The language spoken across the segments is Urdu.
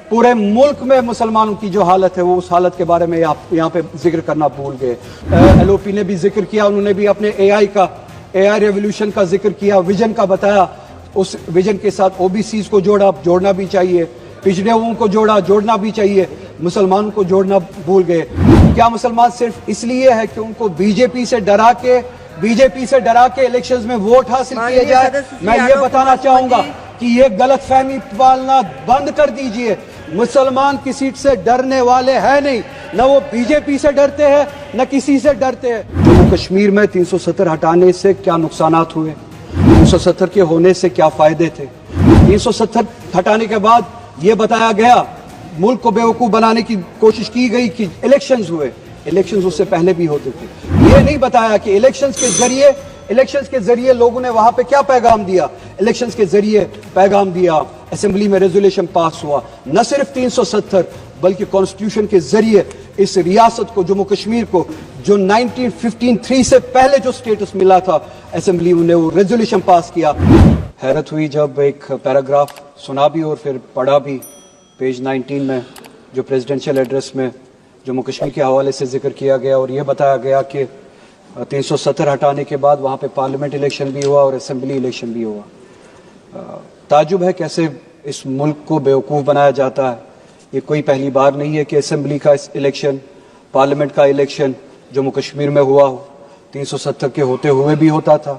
پورے ملک میں مسلمانوں کی جو حالت ہے وہ اس حالت کے بارے میں آپ یہاں پہ ذکر کرنا بھول گئے. ایل او پی نے بھی ذکر کیا, انہوں نے بھی اپنے اے آئی ریولیوشن کا ذکر کیا, ویژن کا بتایا. اس ویژن کے ساتھ او بی سیز کو جوڑنا بھی چاہیے, پچھڑے ہوئے کو جوڑنا بھی چاہیے, مسلمانوں کو جوڑنا بھول گئے. کیا مسلمان صرف اس لیے ہے کہ ان کو بی جے پی سے ڈرا کے الیکشنز میں ووٹ حاصل کیے جائے؟ میں یہ بتانا چاہوں گا کہ یہ غلط فہمی پالنا بند کر دیجئے. مسلمان کسی سے ڈرنے والے ہیں نہیں, نہ وہ بی جے پی سے ڈرتے ہیں نہ کسی سے ڈرتے ہیں. جموں کشمیر میں 370 ہٹانے سے کیا نقصانات ہوئے, 370 کے ہونے سے کیا فائدے تھے. 370 ہٹانے کے بعد یہ بتایا گیا, ملک کو بیوقوف بنانے کی کوشش کی گئی کہ الیکشنز ہوئے. الیکشنز اس سے پہلے بھی ہوتے تھے. یہ نہیں بتایا کہ الیکشنز کے ذریعے لوگوں نے وہاں پہ کیا پیغام دیا. الیکشنز کے ذریعے پیغام دیا, اسمبلی میں ریزولوشن پاس ہوا, نہ صرف 370 بلکہ کانسٹیٹیوشن کے ذریعے اس ریاست کو, جموں کشمیر کو, جو 1953 سے پہلے جو سٹیٹس ملا تھا, اسمبلی نے وہ ریزولوشن پاس کیا. حیرت ہوئی جب ایک پیراگراف سنا بھی اور پھر پڑھا بھی پیج 19 میں, جو پریزیڈنشل ایڈریس میں جموں کشمیر کے حوالے سے ذکر کیا گیا, اور یہ بتایا گیا کہ 370 ہٹانے کے بعد وہاں پہ پارلیمنٹ الیکشن بھی ہوا اور اسمبلی الیکشن بھی ہوا. تعجب ہے کیسے اس ملک کو بیوقوف بنایا جاتا ہے. یہ کوئی پہلی بار نہیں ہے کہ اسمبلی کا الیکشن, پارلیمنٹ کا الیکشن جموں کشمیر میں ہوا ہو. 370 کے ہوتے ہوئے بھی ہوتا تھا,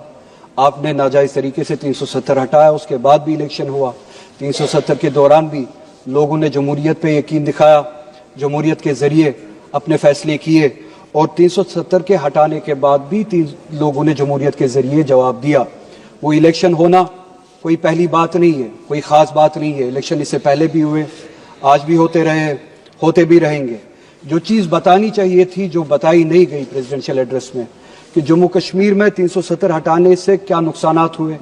آپ نے ناجائز طریقے سے 370 ہٹایا, اس کے بعد بھی الیکشن ہوا. 370 کے دوران بھی لوگوں نے جمہوریت پہ یقین دکھایا, جمہوریت کے ذریعے اپنے فیصلے کیے, اور 370 کے ہٹانے کے بعد بھی لوگوں نے جمہوریت کے ذریعے جواب دیا. وہ الیکشن ہونا کوئی پہلی بات نہیں ہے, کوئی خاص بات نہیں ہے. الیکشن اس سے پہلے بھی ہوئے, آج بھی ہوتے رہے, ہوتے بھی رہیں گے. جو چیز بتانی چاہیے تھی, جو بتائی نہیں گئی پریزیڈنشل ایڈریس میں, کہ جموں کشمیر میں 370 ہٹانے سے کیا نقصانات ہوئے,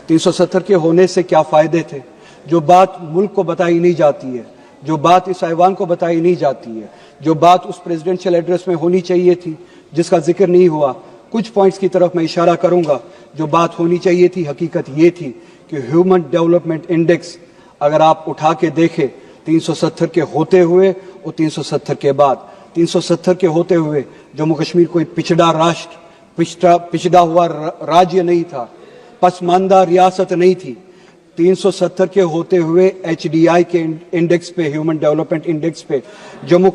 370 کے ہونے سے کیا فائدے تھے. جو بات ملک کو بتائی نہیں جاتی ہے, جو بات اس ایوان کو بتائی نہیں جاتی ہے, جو بات اس پریزیڈنشل ایڈریس میں ہونی چاہیے تھی, جس کا ذکر نہیں ہوا. کچھ پوائنٹس کی طرف میں اشارہ کروں گا. جو بات ہونی چاہیے تھی, حقیقت یہ تھی کہ ہیومن ڈیولپمنٹ انڈیکس اگر آپ اٹھا کے دیکھیں, 370 کے ہوتے ہوئے اور 370 کے بعد, 370 کے ہوتے ہوئے جموں کشمیر کوئی پچھڑا ہوا راجیہ نہیں تھا, پسماندہ ریاست نہیں تھی. 370 کے ہوتے ہوئے ایچ ڈی آئی کے انڈیکس پہ, ہیومن ڈیولپمنٹ انڈیکس پہ جموں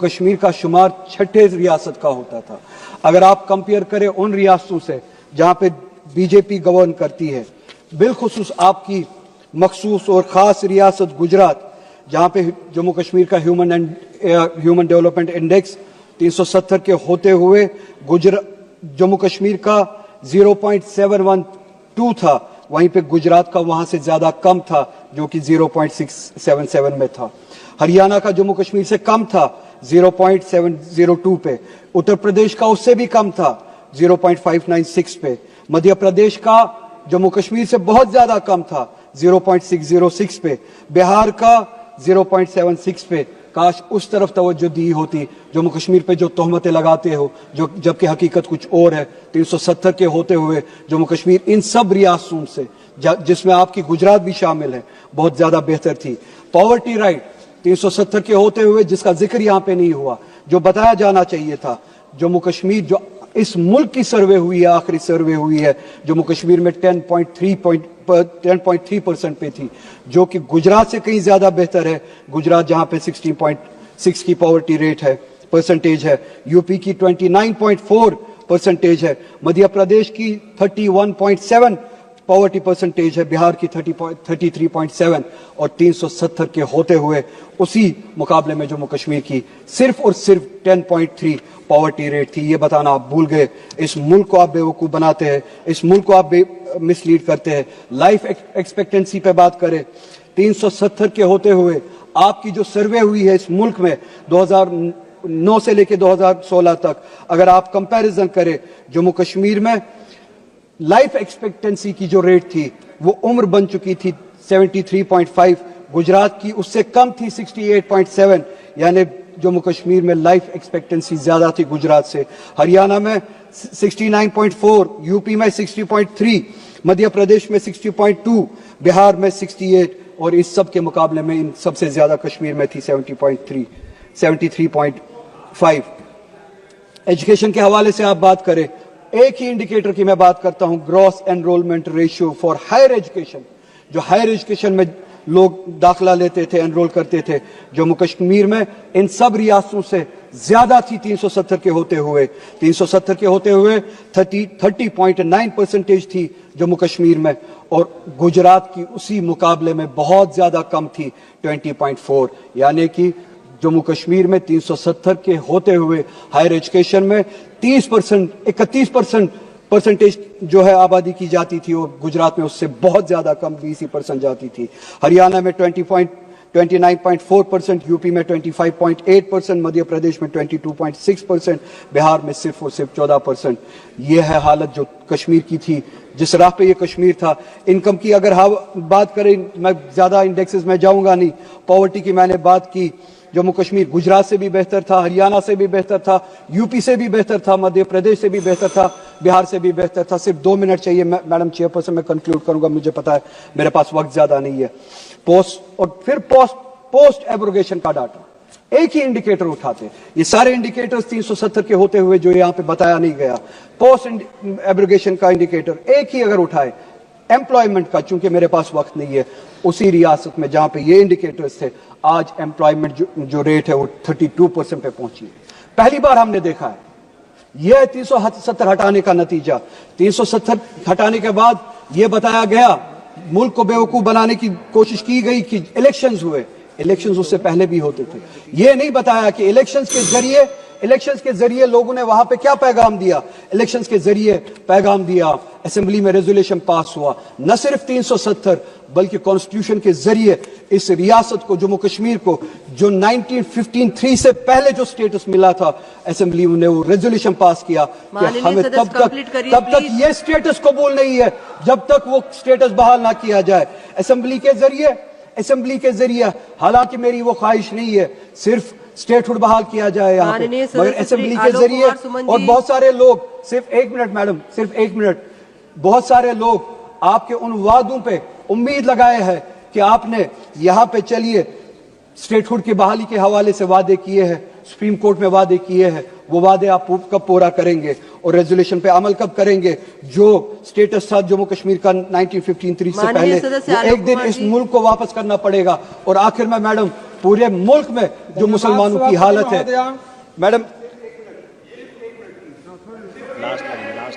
کشمیر کا شمار 6ٹھے ریاست کا ہوتا تھا. اگر آپ کمپیئر کریں ان ریاستوں سے جہاں پہ بی جے پی گورن کرتی ہے, بالخصوص آپ کی مخصوص اور خاص ریاست گجرات, جہاں پہ جموں کشمیر کا ہیومن ڈیولپمنٹ انڈیکس 370 کے ہوتے ہوئے جموں کشمیر کا 0.712 تھا, وہیں پہ گجرات کا وہاں سے زیادہ کم تھا جو کہ 0.677 میں تھا. ہریانہ کا جموں کشمیر سے کم تھا 0.702 پہ, اتر پردیش کا اس سے بھی کم تھا 0.596 پہ, مدھیہ پردیش کا جموں کشمیر سے بہت زیادہ کم تھا 0.606 پہ, بہار کا 0.76 پہ. کاش اس طرف توجہ دی ہوتی, جموں کشمیر پہ جو تہمتیں لگاتے ہو جبکہ حقیقت کچھ اور ہے. 370 کے ہوتے ہوئے جموں کشمیر ان سب ریاستوں سے, جس میں آپ کی گجرات بھی شامل ہے, بہت زیادہ بہتر تھی. پاورٹی رائٹ 370 کے ہوتے ہوئے, جس کا ذکر یہاں پہ نہیں ہوا, جو بتایا جانا چاہیے تھا, جموں کشمیر جو اس ملک کی سروے ہوئی ہے, آخری سروے ہوئی ہے, جموں کشمیر میں 10.3% پہ تھی, جو کہ گجرات سے کہیں زیادہ بہتر ہے. گجرات جہاں پہ 16.6 کی پاورٹی ریٹ ہے, پرسنٹیج ہے, یو پی کی 29.4% ہے, مدھیہ پردیش کی 31.7 پاورٹی پرسنٹیج ہے, بہار کی 33.7, اور 370 کے ہوتے ہوئے اسی مقابلے میں جموں کشمیر کی صرف اور صرف 10.3 پاورٹی ریٹ تھی. یہ بتانا آپ بھول گئے. اس ملک کو آپ بیوقوف بناتے ہیں, اس ملک کو آپ مس لیڈ کرتے ہیں. لائف ایکسپیکٹنسی پہ بات کریں, 370 کے ہوتے ہوئے آپ کی جو سروے ہوئی ہے اس ملک میں 2009 سے لے کے 2016 تک, اگر آپ کمپیریزن کریں, جموں کشمیر میں لائف ایکسپیکٹنسی کی جو ریٹ تھی وہ عمر بن چکی تھی 73.5, گجرات کی اس سے کم تھی 68.7, یعنی جموں کشمیر میں لائف ایکسپیکٹنسی زیادہ تھی گجرات سے. ہریانہ میں 69.4, یو پی میں 60.3, مدھیہ پردیش میں 60.2, بہار میں 68, اور اس سب کے مقابلے میں ان سب سے زیادہ کشمیر میں تھی 73.5. ایجوکیشن کے حوالے سے آپ بات کریں, ایک ہی انڈیکیٹر کی میں بات کرتا ہوں, gross enrolment ratio for higher education. جو ہائر ایجوکیشن میں لوگ داخلہ لیتے تھے, انرول کرتے تھے, جموں کشمیر میں ان سب ریاستوں سے زیادہ تھی 370 کے ہوتے ہوئے 30.9% تھی جموں کشمیر میں, اور گجرات کی اسی مقابلے میں بہت زیادہ کم تھی 20.4. یعنی کہ جموں کشمیر میں 370 کے ہوتے ہوئے ہائر ایجوکیشن میں 31% جو ہے آبادی کی جاتی تھی, اور گجرات میں اس سے بہت زیادہ کم 20% جاتی تھی. ہریانہ میں 29.4%, یو پی میں 25.8%, مدھیہ پردیش میں 22.6%, بہار میں صرف اور صرف 14%. یہ ہے حالت جو کشمیر کی تھی, جس راہ پہ یہ کشمیر تھا. انکم کی اگر بات کریں, میں زیادہ انڈیکسز میں جاؤں گا نہیں. پاورٹی کی میں نے بات کی, جموں کشمیر گجرات سے بھی بہتر تھا, ہریانہ سے بھی بہتر تھا, یو پی سے بھی بہتر تھا, مدھیہ پردیش سے بھی بہتر تھا, بہار سے بھی بہتر تھا. صرف 2 منٹ چاہیے میڈم چیئرپرسن, میں کنکلوڈ کروں گا, مجھے پتا ہے میرے پاس وقت زیادہ نہیں ہے. پوسٹ ایبروگیشن کا ڈاٹا ایک ہی انڈیکیٹر اٹھاتے, یہ سارے انڈیکیٹرز 370 کے ہوتے ہوئے جو یہاں پہ بتایا نہیں گیا, پوسٹ ایبروگیشن کا انڈیکیٹر ایک ہی اگر اٹھائے, امپلائمنٹ کا, چونکہ میرے پاس وقت نہیں ہے, اسی ریاست میں جہاں پہ یہ انڈیکیٹرز تھے, آج امپلائمنٹ جو ریٹ ہے وہ 32% پہ پہنچی ہے. پہلی بار ہم نے دیکھا ہے. یہ 370 ہٹانے کا نتیجہ, 370 ہٹانے کے بعد یہ بتایا گیا, ملک کو بیوقوف بنانے کی کوشش کی گئی کہ الیکشنز ہوئے. الیکشنز اس سے پہلے بھی ہوتے تھے. یہ نہیں بتایا کہ الیکشنز کے ذریعے لوگوں نے وہاں پہ کیا پیغام دیا. الیکشنز کے ذریعے پیغام دیا, اسمبلی میں ریزولوشن پاس ہوا, نہ صرف 370 بلکہ کانسٹیٹیوشن کے ذریعے اس ریاست کو, جموں کشمیر کو, جو 1953 سے پہلے جو سٹیٹس ملا تھا, اسمبلی نے وہ ریزولوشن پاس کیا کہ ہمیں تب تک یہ سٹیٹس قبول نہیں ہے جب تک وہ سٹیٹس بحال نہ کیا جائے. اسمبلی کے ذریعے حالانکہ میری وہ خواہش نہیں ہے صرف سٹیٹ ہوڈ بحال کیا جائے یہاں پہ, مگر اسمبلی کے ذریعے. اور بہت سارے لوگ, صرف 1 منٹ میڈم, صرف 1 منٹ, بہت سارے لوگ آپ کے ان وعدوں پہ امید لگائے ہیں کہ آپ نے یہاں پہ چلیے سٹیٹ ہوڈ کی بحالی کے حوالے سے وعدے کیے ہیں, سپریم کورٹ میں وعدے کیے ہیں, وہ وعدے آپ کب پورا کریں گے اور ریزولوشن پہ عمل کب کریں گے. جو سٹیٹس تھا جموں کشمیر کا 1953 سے پہلے, وہ ایک دن اس ملک کو واپس کرنا پڑے گا. اور آخر میں میڈم, پورے ملک میں جو مسلمانوں کی حالت ہے, میڈم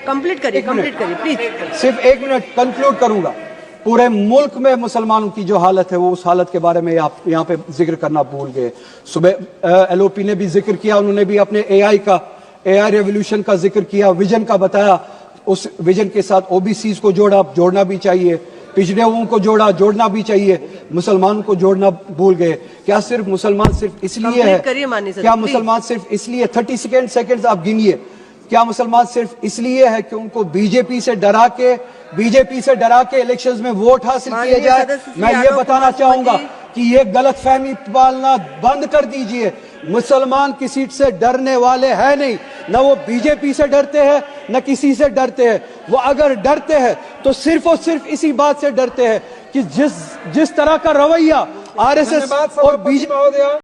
کمپلیٹ کریے پلیز, صرف 1 منٹ کنکلوڈ کروں گا. پورے ملک میں مسلمانوں کی جو حالت ہے, وہ اس حالت کے بارے میں آپ یہاں پہ ذکر کرنا بھول گئے. صبح ایل او پی نے بھی ذکر کیا, انہوں نے بھی اپنے اے آئی ریولوشن کا ذکر کیا, ویژن کا بتایا. اس ویژن کے ساتھ او بی سیز کو جوڑنا بھی چاہیے, پچھڑے ہوئوں کو جوڑنا بھی چاہیے, مسلمانوں کو جوڑنا بھول گئے. کیا صرف مسلمان صرف اس لیے ہے, کیا مسلمان صرف اس لیے 30 سیکنڈز آپ گنیے, کیا مسلمان صرف اس لیے ہے کہ ان کو بی جے پی سے ڈرا کے الیکشنز میں ووٹ حاصل کیے جائے؟ میں یہ بتانا چاہوں گا کہ یہ غلط فہمی پالنا بند کر دیجئے. مسلمان کسی سے ڈرنے والے ہیں نہیں, نہ وہ بی جے پی سے ڈرتے ہیں نہ کسی سے ڈرتے ہیں. وہ اگر ڈرتے ہیں تو صرف اور صرف اسی بات سے ڈرتے ہیں کہ جس طرح کا رویہ آر ایس ایس اور بی جے